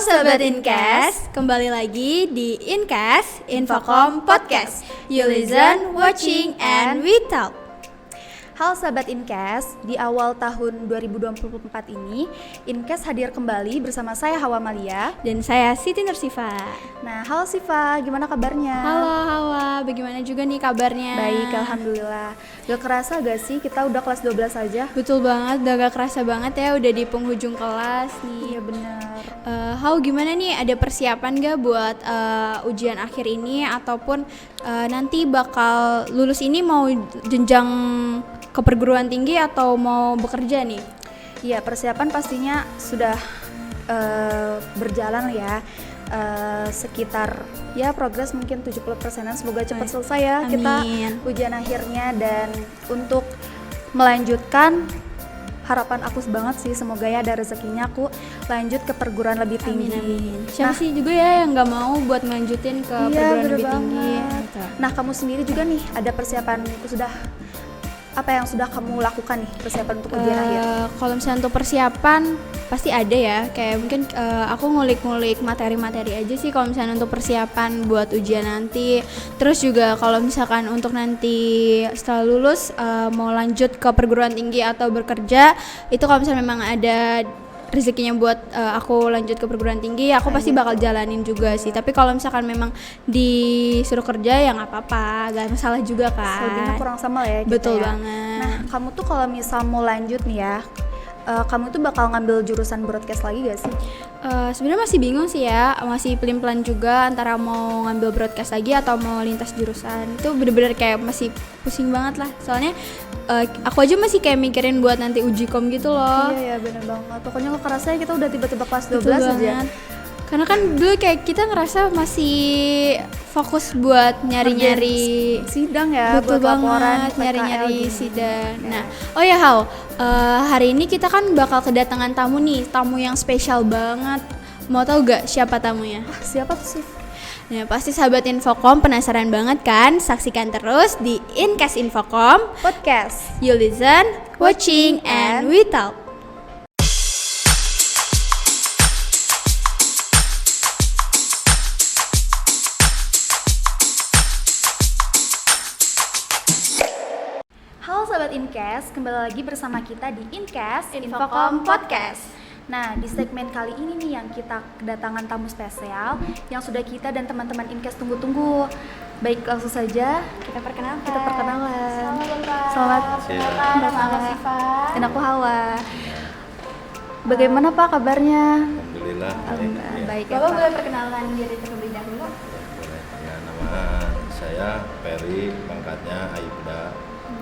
Sobat Incast, kembali lagi di Incast Infocom Podcast. You listen, watching, and we talk. Halo Sobat Incast, di awal tahun 2024 ini Incast hadir kembali bersama saya Hawa Malia dan saya Siti Nursifa. Nah, halo Siva, gimana kabarnya? Halo Hawa, bagaimana juga nih kabarnya? Baik, alhamdulillah. Gak kerasa gak sih kita udah kelas 12 aja? Betul banget, udah gak kerasa banget ya, udah di penghujung kelas nih. Iya benar. How gimana nih, ada persiapan gak buat ujian akhir ini ataupun nanti bakal lulus ini mau jenjang ke perguruan tinggi atau mau bekerja nih? Iya, persiapan pastinya sudah berjalan ya. Sekitar ya progres mungkin 70%-an, semoga cepat selesai ya. Amin. Kita ujian akhirnya, dan untuk melanjutkan harapan aku banget sih, semoga ya ada rezekinya aku lanjut ke perguruan lebih tinggi. Amin. Siapa sih juga ya yang nggak mau buat melanjutin ke perguruan lebih tinggi gitu. Nah, kamu sendiri juga nih ada persiapan, apa yang sudah kamu lakukan nih persiapan untuk ujian akhir? Kalau misalnya untuk persiapan pasti ada ya, kayak mungkin aku ngulik-ngulik materi-materi aja sih kalau misalnya untuk persiapan buat ujian nanti. Terus juga kalau misalkan untuk nanti setelah lulus mau lanjut ke perguruan tinggi atau bekerja, itu kalau misalnya memang ada rezekinya buat aku lanjut ke perguruan tinggi, aku pasti bakal jalanin juga sih. Tapi kalau misalkan memang disuruh kerja ya nggak apa-apa, gak masalah juga kan. Selebihnya kurang sama ya. Betul ya. banget. Nah, kamu tuh kalau misal mau lanjut nih ya, kamu tuh bakal ngambil jurusan broadcast lagi gak sih? Sebenarnya masih bingung sih ya, masih pelin-pelan juga antara mau ngambil broadcast lagi atau mau lintas jurusan. Itu bener-bener kayak masih pusing banget lah, soalnya aku aja masih kayak mikirin buat nanti uji kom gitu loh. Iya bener banget, pokoknya lo kerasa kita udah tiba-tiba kelas 12 Betul aja banget. Karena kan dulu kayak kita ngerasa masih fokus buat nyari-nyari sidang ya, betul buat laporan banget, nyari-nyari PKL sidang. Nah, oh ya Hao, hari ini kita kan bakal kedatangan tamu nih, tamu yang spesial banget. Mau tahu gak siapa tamunya? Siapa tuh sih? Nah, pasti sahabat Infocom penasaran banget kan? Saksikan terus di Incast Infocom Podcast. You listen, watching, and we talk. Halo Sobat Incast, kembali lagi bersama kita di Incast Infocom Podcast. Nah, di segmen kali ini nih yang kita kedatangan tamu spesial yang sudah kita dan teman-teman Incast tunggu-tunggu. Baik, langsung saja kita perkenalan. Selamat Nama aku Siva. Dan aku Hawa. Bagaimana Pak kabarnya? Alhamdulillah. Baik ya Bapak Pak. boleh perkenalan diri terlebih dahulu? Boleh. Ya, nama saya Peri, pangkatnya Aibda,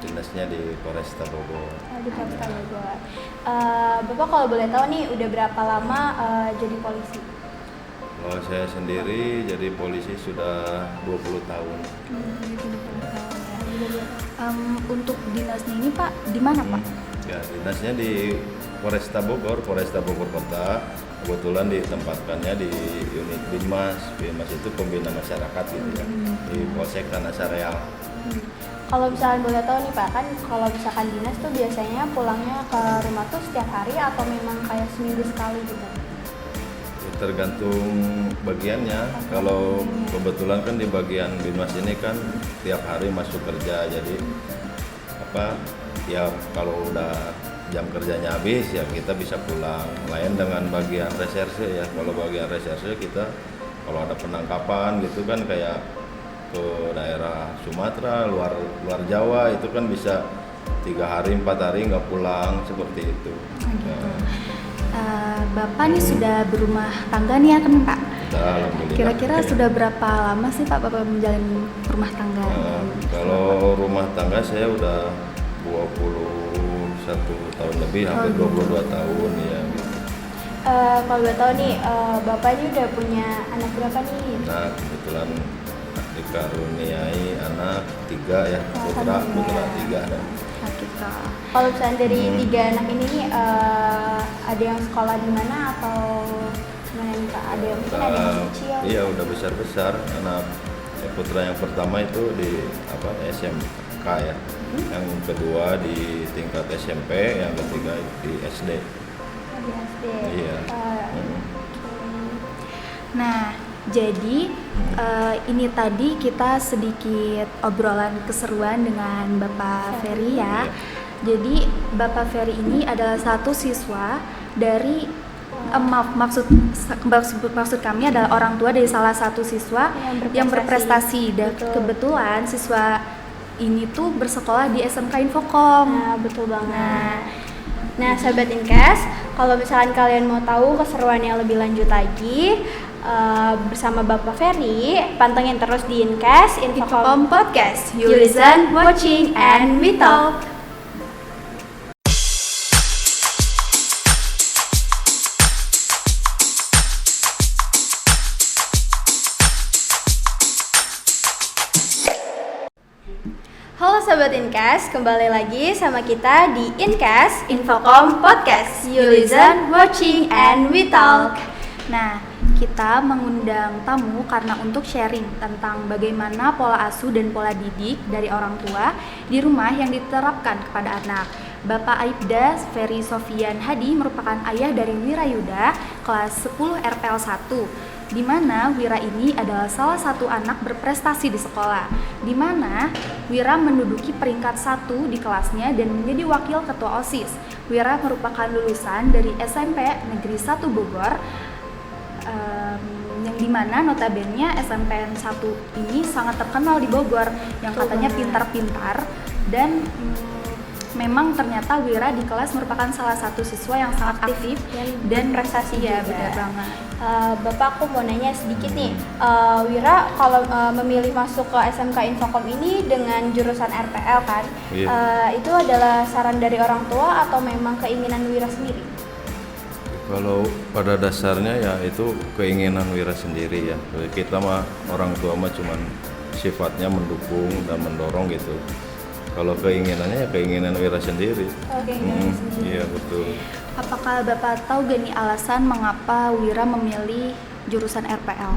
dinasnya di Polresta Bogor. Di Polresta Bogor. Bapak kalau boleh tahu nih udah berapa lama jadi polisi? Kalau saya sendiri jadi polisi sudah 20 tahun. Untuk dinasnya ini Pak, di mana Pak? Ya, dinasnya di Polresta Bogor Kota. Kebetulan ditempatkannya di unit Binmas. Binmas itu pembina masyarakat gitu ya, di Polsek Tanah Sareal. Kalau misalkan boleh tahu nih Pak, kan kalau misalkan dinas tuh biasanya pulangnya ke rumah tuh setiap hari atau memang kayak seminggu sekali gitu? Tergantung bagiannya. Kalau kebetulan kan di bagian Binmas ini kan tiap hari masuk kerja, jadi ya kalau udah jam kerjanya habis ya kita bisa pulang. Lain dengan bagian reserse ya. Kalau bagian reserse kita kalau ada penangkapan gitu kan kayak ke daerah Sumatera, luar Jawa, itu kan bisa 3 hari 4 hari nggak pulang seperti itu. Bapak nih sudah berumah tangga nih ya kan Pak? Alhamdulillah. Kira-kira sudah berapa lama sih Pak Bapak menjalani rumah tangga? Kalau rumah tangga saya udah 21 tahun lebih, hampir 22 tahun ya gitu. Kalau boleh tahu nih, Bapak ini udah punya anak berapa nih? Nah, kebetulan dikaruniai anak 3 ya, putra 3 ada. Kita. Kalau misalnya dari 3 anak ini nih, ada yang sekolah di mana atau gimana nih Pak? Ada yang mungkin ada yang masih kecil? Iya, udah besar. Anak putra yang pertama itu di SMK ya. Yang kedua di tingkat SMP, yang ketiga di SD. Di SD. Iya. Nah, jadi ini tadi kita sedikit obrolan keseruan dengan Bapak Ferry ya. Jadi Bapak Ferry ini adalah satu siswa dari maksud kami adalah orang tua dari salah satu siswa yang berprestasi. Dan kebetulan siswa ini tuh bersekolah di SMK Infocom. Nah, betul banget. Nah, sahabat Inkes, kalau misalkan kalian mau tahu keseruannya lebih lanjut lagi bersama Bapak Ferry, pantengin terus di Inkes Infocom Podcast. You listen, watching, and we talk. Halo sahabat Inkes, kembali lagi sama kita di Inkes Infocom Podcast. You listen, watching, and we talk. Nah, kita mengundang tamu karena untuk sharing tentang bagaimana pola asuh dan pola didik dari orang tua di rumah yang diterapkan kepada anak. Bapak Aibda Ferry Sofian Hadi merupakan ayah dari Wirayuda kelas 10 RPL 1. Di mana Wira ini adalah salah satu anak berprestasi di sekolah, di mana Wira menduduki peringkat 1 di kelasnya dan menjadi wakil ketua OSIS. Wira merupakan lulusan dari SMP Negeri 1 Bogor, yang dimana notabene SMPN 1 ini sangat terkenal di Bogor, yang katanya pintar-pintar dan memang ternyata Wira di kelas merupakan salah satu siswa yang sangat aktif dan prestasi ya, benar banget. Bapak, aku mau nanya sedikit nih, Wira kalau memilih masuk ke SMK Infocom ini dengan jurusan RPL kan, itu adalah saran dari orang tua atau memang keinginan Wira sendiri? Kalau pada dasarnya ya itu keinginan Wira sendiri ya. Kita mah orang tua mah cuman sifatnya mendukung dan mendorong gitu. Kalau keinginannya ya keinginan Wira sendiri. Iya betul. Apakah Bapak tahu gak nih alasan mengapa Wira memilih jurusan RPL?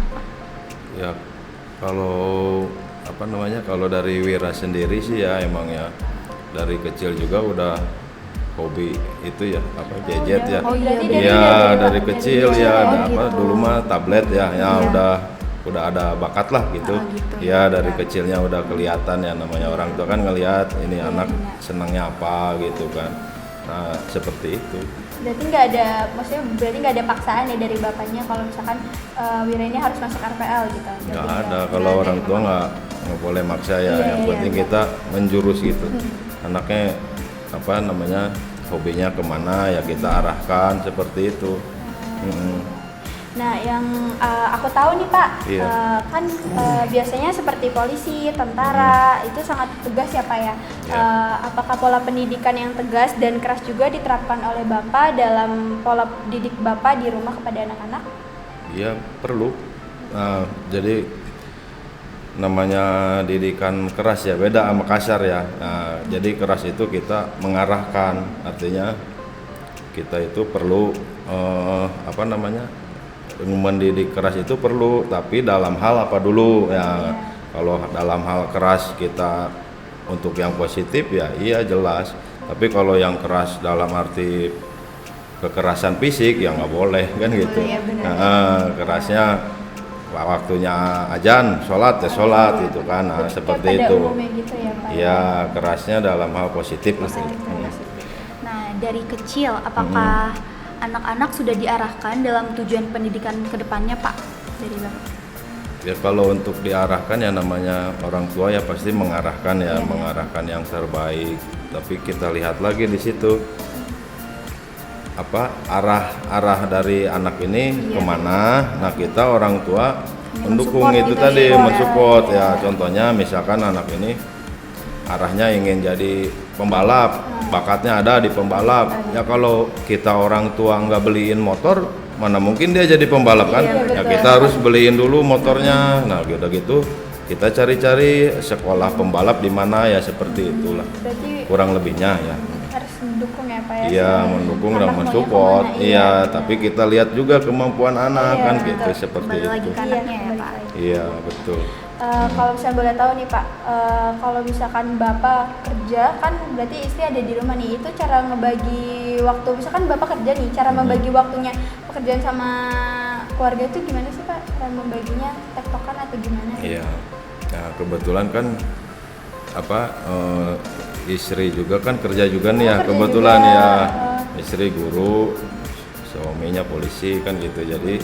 Ya kalau kalau dari Wira sendiri sih ya emang ya dari kecil juga udah hobi itu ya gadget ya. Iya dari kecil ya dulu mah tablet ya udah ada bakat lah gitu. Ya dari kecilnya udah kelihatan ya, namanya orang tua kan ngelihat ini anak senangnya apa gitu kan. Nah seperti itu. Berarti nggak ada paksaan ya dari bapaknya kalau misalkan Wira ini harus masuk RPL gitu? Nggak ada, kalau orang tua nggak boleh maksa ya. Yang penting kita menjurus gitu. Anaknya hobinya kemana ya kita arahkan seperti itu. Nah, yang aku tahu nih Pak, kan biasanya seperti polisi, tentara, itu sangat tegas ya Pak ya. Apakah pola pendidikan yang tegas dan keras juga diterapkan oleh Bapak dalam pola didik Bapak di rumah kepada anak-anak? Iya, perlu. Jadi namanya didikan keras ya, beda sama kasar ya. Nah, jadi keras itu kita mengarahkan, artinya kita itu perlu mendidik keras itu perlu, tapi dalam hal apa dulu ya. Kalau dalam hal keras kita untuk yang positif ya iya jelas, tapi kalau yang keras dalam arti kekerasan fisik ya nggak boleh kan gitu. Kerasnya waktunya azan sholat ya sholat gitu kan, seperti itu gitu ya, Pak? Ya kerasnya dalam hal positif. Nah dari kecil apakah anak-anak sudah diarahkan dalam tujuan pendidikan kedepannya Pak dari Bapak? Ya kalau untuk diarahkan ya namanya orang tua ya pasti mengarahkan ya, mengarahkan yang terbaik. Tapi kita lihat lagi di situ arah dari anak ini kemana. Nah kita orang tua mendukung itu tadi, mensupport ya. Contohnya misalkan anak ini arahnya ingin jadi pembalap, bakatnya ada di pembalap. Ya kalau kita orang tua nggak beliin motor, mana mungkin dia jadi pembalap kan? Ya kita harus beliin dulu motornya. Nah gitu kita cari-cari sekolah pembalap di mana ya, seperti itulah. Berarti kurang lebihnya ya. Harus mendukung ya Pak ya? Iya mendukung dan mensupport. Iya tapi kita lihat juga kemampuan anak kan gitu, seperti itu. Lagi anaknya ya Pak. Iya betul. Kalau misalnya boleh tahu nih Pak, kalau misalkan Bapak kerja kan berarti istri ada di rumah nih, itu cara ngebagi waktu, misalkan Bapak kerja nih, cara membagi waktunya pekerjaan sama keluarga itu gimana sih Pak? Cara membaginya tektokan atau gimana? Iya. Nah, kebetulan kan istri juga kan kerja juga nih ya, kebetulan juga. ya. Istri guru, suaminya polisi kan gitu. Jadi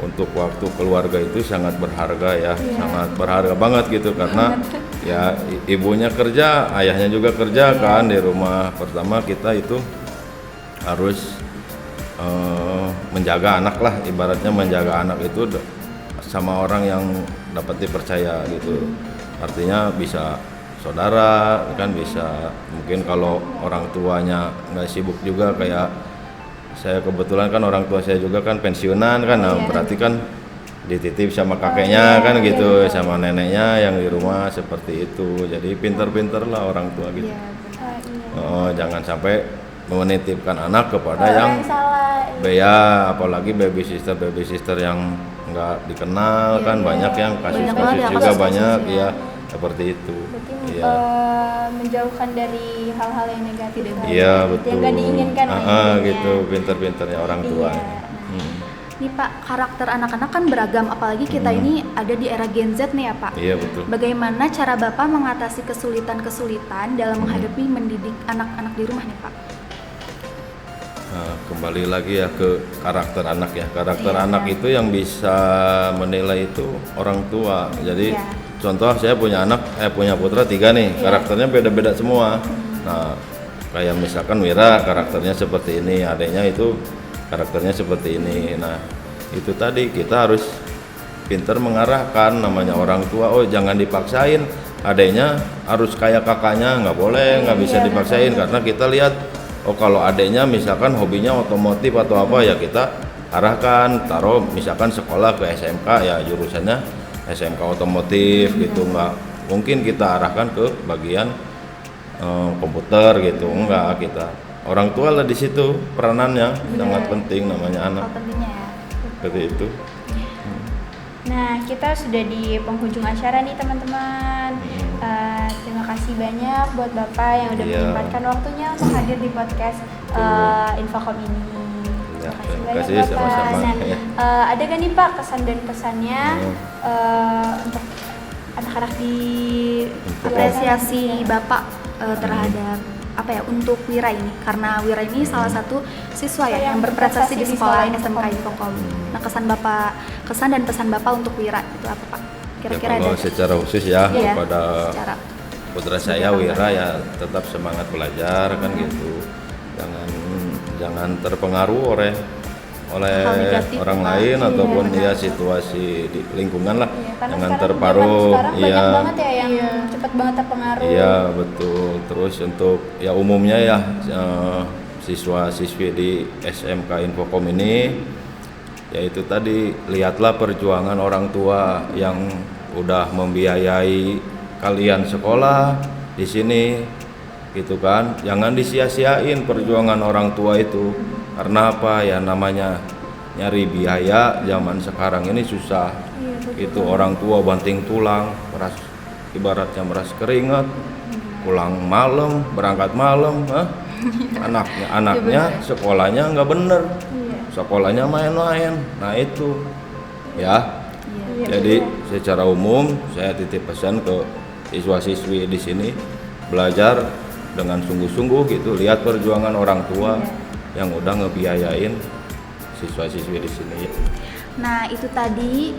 untuk waktu keluarga itu sangat berharga ya, sangat berharga banget gitu karena ya ibunya kerja, ayahnya juga kerja kan di rumah. Pertama kita itu harus menjaga anak lah, ibaratnya menjaga anak itu sama orang yang dapat dipercaya gitu. Artinya bisa saudara kan, bisa mungkin kalau orang tuanya nggak sibuk juga, kayak saya kebetulan kan orang tua saya juga kan pensiunan kan, nah berarti kan dititip sama kakeknya kan gitu, sama neneknya yang di rumah seperti itu. Jadi pinter-pinter lah orang tua gitu. Jangan sampai menitipkan anak kepada yang ya, apalagi baby sister yang nggak dikenal kan, banyak yang kasus-kasus juga banyak ya seperti itu. Menjauhkan dari hal-hal yang negatif. Iya betul. Yang nggak diinginkan. Gitu, pinter-pinternya orang tua. Nih Pak, karakter anak-anak kan beragam, apalagi kita ini ada di era Gen Z nih ya Pak. Iya betul. Bagaimana cara Bapak mengatasi kesulitan-kesulitan dalam menghadapi mendidik anak-anak di rumah nih Pak? Nah, kembali lagi ya ke karakter anak ya. Karakter anak itu yang bisa menilai itu orang tua. Jadi contoh saya punya putra 3 nih, karakternya beda-beda semua. Nah, kayak misalkan Wira karakternya seperti ini, adanya itu karakternya seperti ini. Nah, itu tadi kita harus pintar mengarahkan, namanya orang tua. Oh, jangan dipaksain, adanya harus kayak kakaknya, nggak boleh, nggak bisa dipaksain. Karena kita lihat, oh kalau adanya misalkan hobinya otomotif atau apa, ya kita arahkan, taruh misalkan sekolah ke SMK ya jurusannya SMK otomotif gitu. Nggak mungkin kita arahkan ke bagian komputer gitu, enggak. Kita orang tua lah di situ peranannya sangat penting, namanya anak. Pentingnya ya. Seperti itu. Nah, kita sudah di penghujung acara nih teman-teman. Terima kasih banyak buat Bapak yang udah menyempatkan waktunya untuk hadir di podcast Infocom ini. Terima kasih sama-sama. Ada kan nih Pak kesan dan pesannya untuk anak-anak di apresiasi Bapak terhadap untuk Wira ini, karena Wira ini salah satu siswa ya yang berprestasi di sekolah SMK Infocom. Nah, kesan dan pesan Bapak untuk Wira itu apa Pak? Kira-kira kalau ada secara khusus ya kepada secara putra saya Wira ya tetap semangat belajar kan gitu. Jangan terpengaruh oleh orang lain ataupun ya situasi di lingkungan lah. Jangan terpengaruh banyak banget ya yang cepat banget terpengaruh. Iya betul. Terus untuk ya umumnya ya siswa-siswi di SMK Infocom ini, yaitu tadi lihatlah perjuangan orang tua yang udah membiayai kalian sekolah di sini gitu kan. Jangan disia-siain perjuangan orang tua itu. Karena apa ya, namanya nyari biaya zaman sekarang ini susah. Itu orang tua banting tulang, ibaratnya meras keringat, pulang malam, berangkat malam, anaknya sekolahnya nggak bener, sekolahnya main-main. Nah itu ya. Jadi secara umum saya titip pesan ke siswa-siswi di sini, belajar dengan sungguh-sungguh gitu, lihat perjuangan orang tua yang udah ngebiayain siswa-siswi di sini. Nah, itu tadi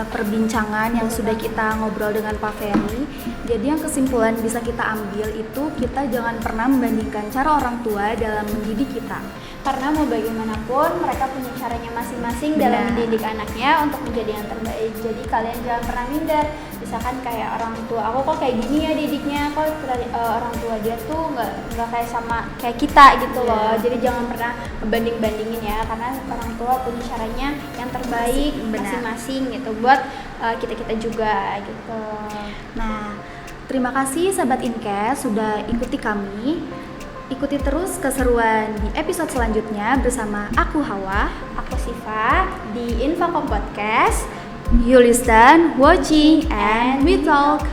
perbincangan yang sudah kita ngobrol dengan Pak Ferry. Jadi yang kesimpulan bisa kita ambil itu, kita jangan pernah membandingkan cara orang tua dalam mendidik kita. Karena mau bagaimanapun mereka punya caranya masing-masing dalam mendidik anaknya untuk menjadi yang terbaik. Jadi kalian jangan pernah minder. Misalkan kayak orang tua aku kok kayak gini ya didiknya, kok orang tua dia tuh nggak kayak sama kayak kita gitu loh. Jadi jangan pernah banding-bandingin ya, karena orang tua punya caranya yang terbaik masing-masing gitu buat kita juga gitu. Nah, terima kasih sahabat Inkes sudah ikuti kami. Ikuti terus keseruan di episode selanjutnya bersama aku Hawa, aku Siva di Infocom Podcast. You listen, watching, and we talk.